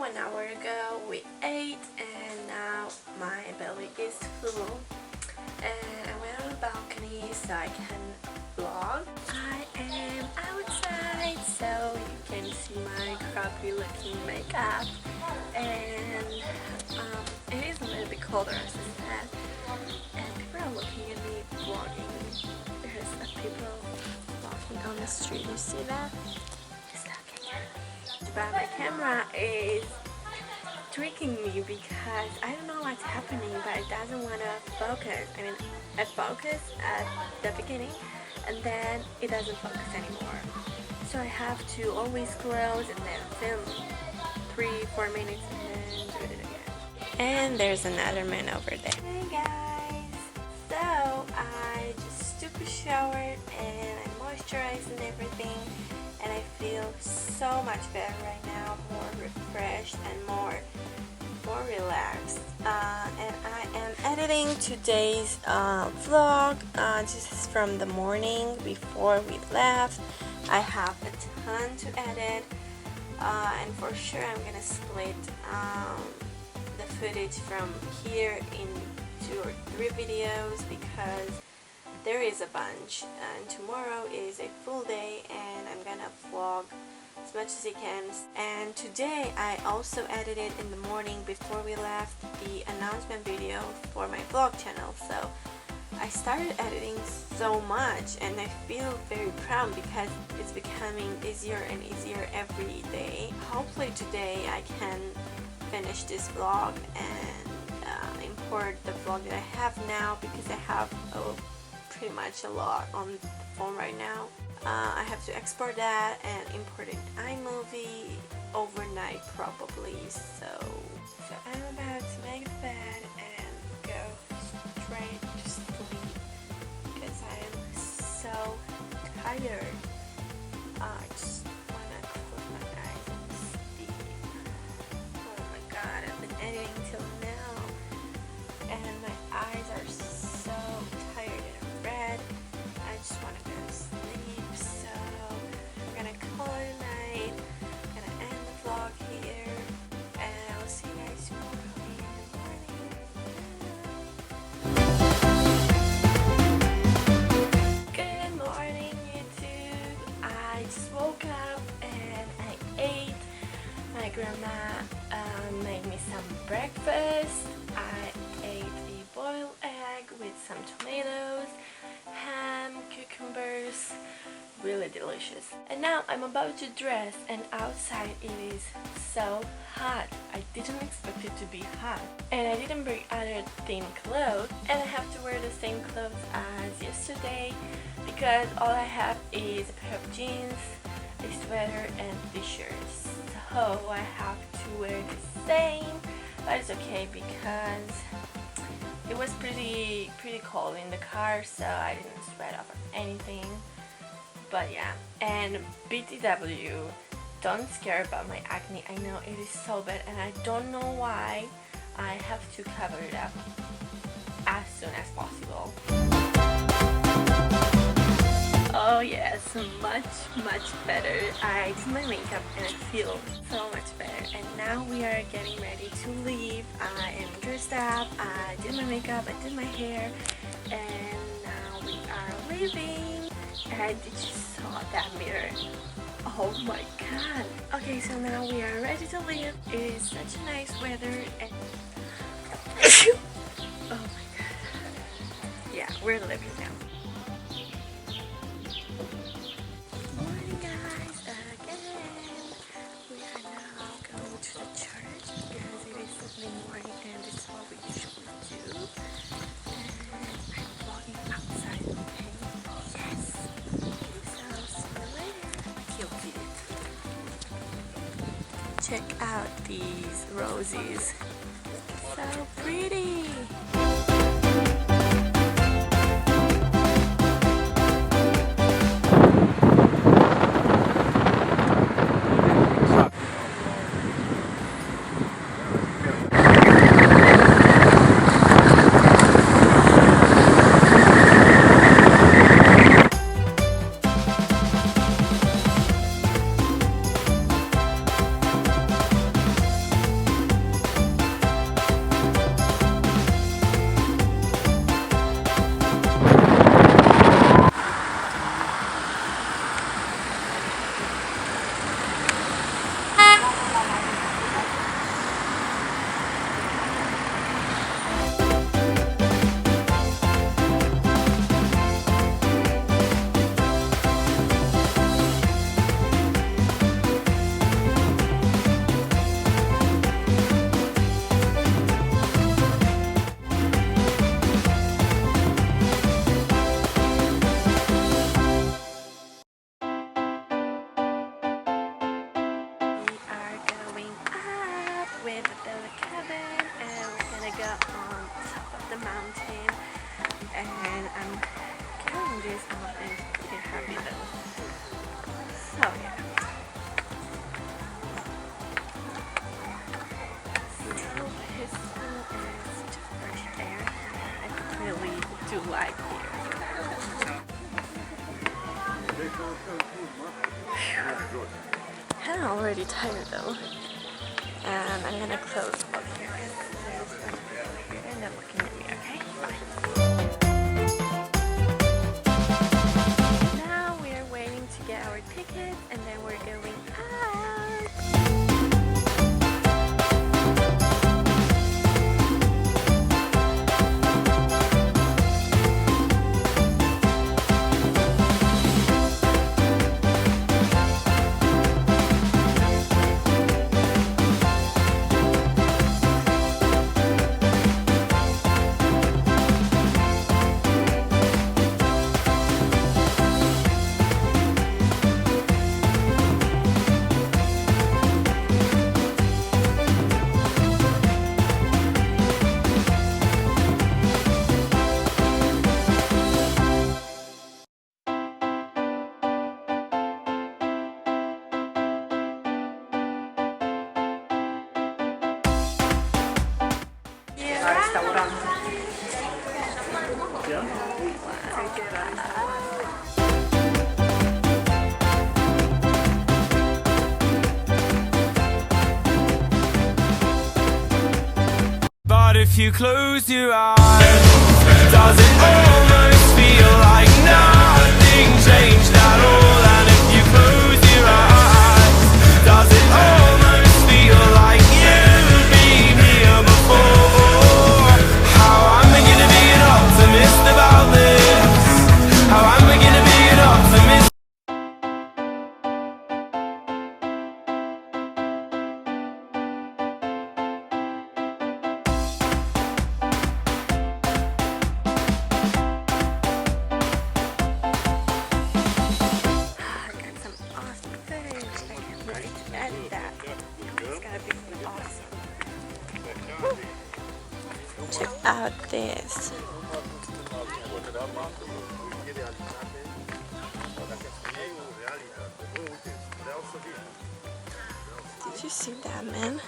1 hour ago we ate and now my belly is full and I went on the balcony so I can vlog. I am outside so you can see my crappy looking makeup and it is a little bit colder as I said and people are looking at me vlogging. There's people walking on the street, you see that? But my camera is tricking me because I don't know what's happening, but it doesn't want to focus. I mean, it focused at the beginning and then it doesn't focus anymore. So I have to always close and then film 3-4 minutes and then do it again. And there's another man over there. Hey guys! So I just took a shower and I moisturized and everything. And I feel so much better right now, more refreshed and more relaxed. And I am editing today's vlog. This is from the morning before we left. I have a ton to edit, and for sure I'm gonna split the footage from here in 2 or 3 videos because there is a bunch, and tomorrow is a full day and I'm gonna vlog as much as I can. And today I also edited in the morning before we left the announcement video for my vlog channel, so I started editing so much and I feel very proud because it's becoming easier and easier every day. Hopefully today I can finish this vlog and import the vlog that I have now because I have pretty much a lot on the phone right now. I have to export that and import it in iMovie overnight probably. So I'm about to make the bed and go straight to sleep because I am so tired. I just wanna close my eyes and sleep. Oh my god, I've been editing till now and my eyes are so tired and red. I just want to go to sleep, so I'm gonna call it a night. I'm gonna end the vlog here and I'll see you guys tomorrow in the morning. Good morning YouTube. I just woke up and I ate. My grandma made me some breakfast. I ate a boiled egg with some tomatoes, ham, cucumbers, really delicious. And now I'm about to dress and outside it is so hot. I didn't expect it to be hot. And I didn't bring other thin clothes and I have to wear the same clothes as yesterday because all I have is a pair of jeans, a sweater and t-shirts. So I have to wear the same, but it's okay because it was pretty cold in the car, so I didn't sweat off or anything. But yeah, and BTW, don't scare about my acne. I know it is so bad and I don't know why. I have to cover it up as soon as possible. Oh yes, much better. I did my makeup and I feel so much better. And now we are getting ready to leave. I am dressed up, I did my makeup, I did my hair, and now we are leaving. And did you saw that mirror? Oh my god. Okay, so now we are ready to leave. It is such a nice weather and oh my god. Yeah, we're leaving now. Check out these roses, so pretty. like here. I'm already tired though, and I'm gonna close up here because there's here and they're looking at me. Okay. Now we are waiting to get our tickets, and then we're going out. But if you close your eyes, does it almost feel like nothing changed at all? And if you close your eyes, does it almost feel like you've been here before? How am I gonna be an optimist about this? How am I gonna be an optimist? Check out this. Did you see that, man?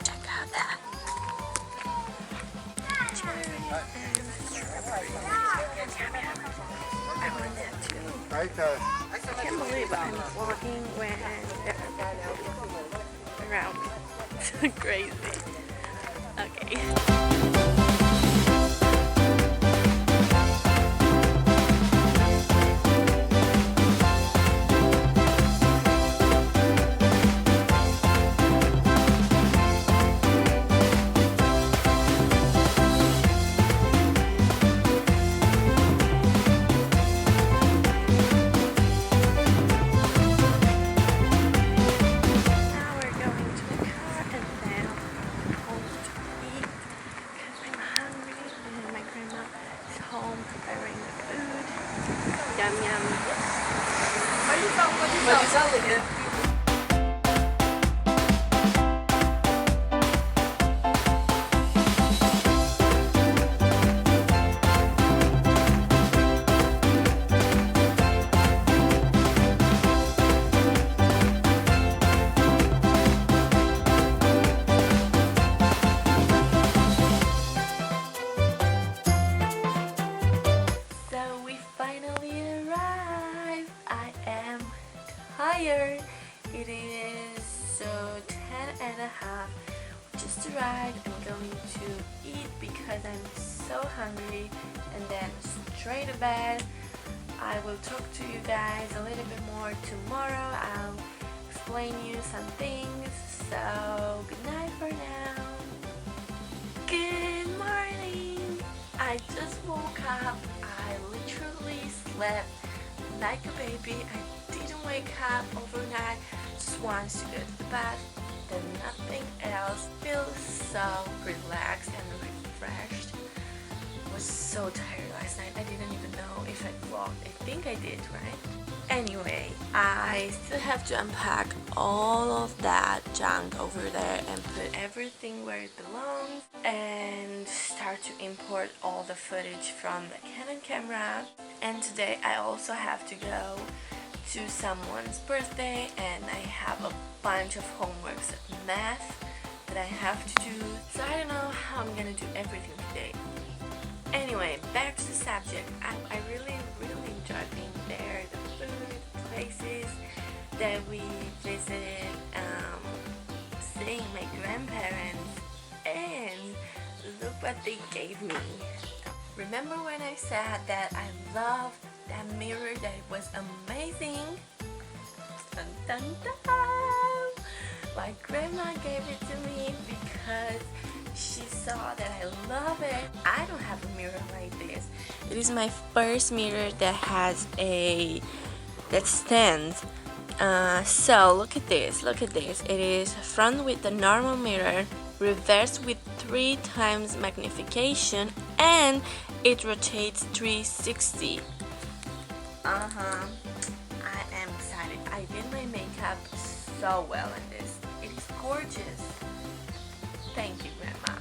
Check out that. Cherry and strawberry. I want that too. I can't believe I'm walking when around me. It's crazy. Okay. Yum yum. So we finally arrived. I am tired. It is so 10:30. Just arrived. I'm going to eat because I'm so hungry, and then straight to bed. I will talk to you guys a little bit more tomorrow. I'll explain you some things. So good night for now. Good morning. I just woke up. I literally slept like a baby. I didn't wake up overnight. Just wants to go to the bath. Then nothing else. Feel so relaxed and refreshed. Was so tired last night. I didn't even know if I vlogged. I think I did, right? Anyway, I still have to unpack all of that junk over there and put everything where it belongs and start to import all the footage from the Canon camera. And today I also have to go to someone's birthday, and I have a bunch of homeworks at math that I have to do, so I don't know how I'm gonna do everything today. Anyway, back to the subject. I really enjoyed being there, the food, the places that we visited, seeing my grandparents, and look what they gave me. Remember when I said that I loved that mirror, that it was amazing? Dun, dun, dun. My grandma gave it to me because she saw that I love it. I don't have a mirror like this. It is my first mirror that has that stands. So look at this. It is front with the normal mirror, reverse with 3 times magnification, and it rotates 360. I am excited. I did my makeup so well in this. It is gorgeous. Thank you, Grandma.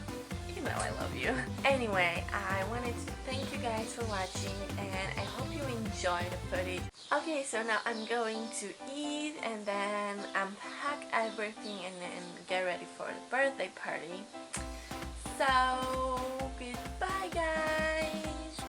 You know I love you. Anyway, I wanted to thank you guys for watching, and I hope you enjoyed the footage. Okay, so now I'm going to eat and then unpack everything and then get ready for the birthday party. So, goodbye guys!